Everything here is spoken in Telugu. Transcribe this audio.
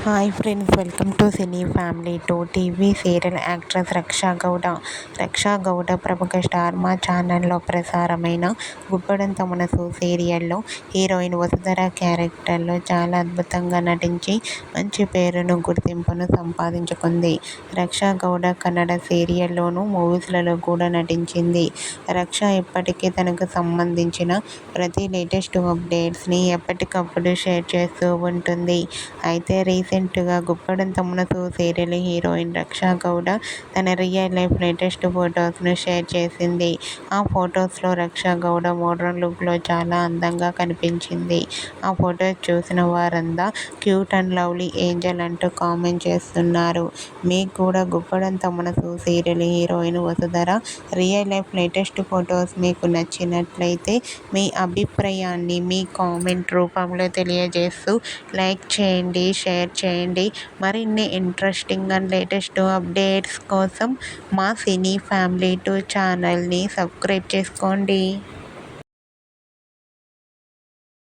Hi friends, welcome to cine family two. TV serial actress Raksha Gowda ప్రముఖ స్టార్ మా ఛానల్లో ప్రసారమైన గుప్పడంత మనసు సీరియల్లో హీరోయిన్ వసుధర క్యారెక్టర్లో చాలా అద్భుతంగా నటించి మంచి పేరును, గుర్తింపును సంపాదించుకుంది. రక్షా గౌడ కన్నడ సీరియల్లోనూ, మూవీస్లలో కూడా నటించింది. రక్ష ఇప్పటికీ తనకు సంబంధించిన ప్రతి లేటెస్ట్ అప్డేట్స్ని ఎప్పటికప్పుడు షేర్ చేస్తూ ఉంటుంది. అయితే రీసెంట్గా గుప్పడంత మనసు సీరియల్ హీరోయిన్ రక్షా గౌడ తన రియల్ లైఫ్ లేటెస్ట్ ఫొటోస్ను షేర్ చేసింది. ఆ ఫొటోస్లో రక్షా గౌడ మోడ్రన్ లుక్లో చాలా అందంగా కనిపించింది. ఆ ఫొటోస్ చూసిన వారంతా క్యూట్ అండ్ లవ్లీ ఏంజల్ అంటూ కామెంట్ చేస్తున్నారు. మీకు కూడా గుప్పడంత మనసు serial heroine Vasudhara real life latest photos మీకు నచ్చినట్లయితే మీ అభిప్రాయాన్ని మీ కామెంట్ రూపంలో తెలియజేస్తూ లైక్ చేయండి, షేర్ చేయండి. మరిన్ని ఇంట్రెస్టింగ్ అండ్ లేటెస్ట్ అప్డేట్స్ కోసం మా సినీ ఫ్యామిలీ 2 ఛానల్ని సబ్స్క్రైబ్ చేసుకోండి.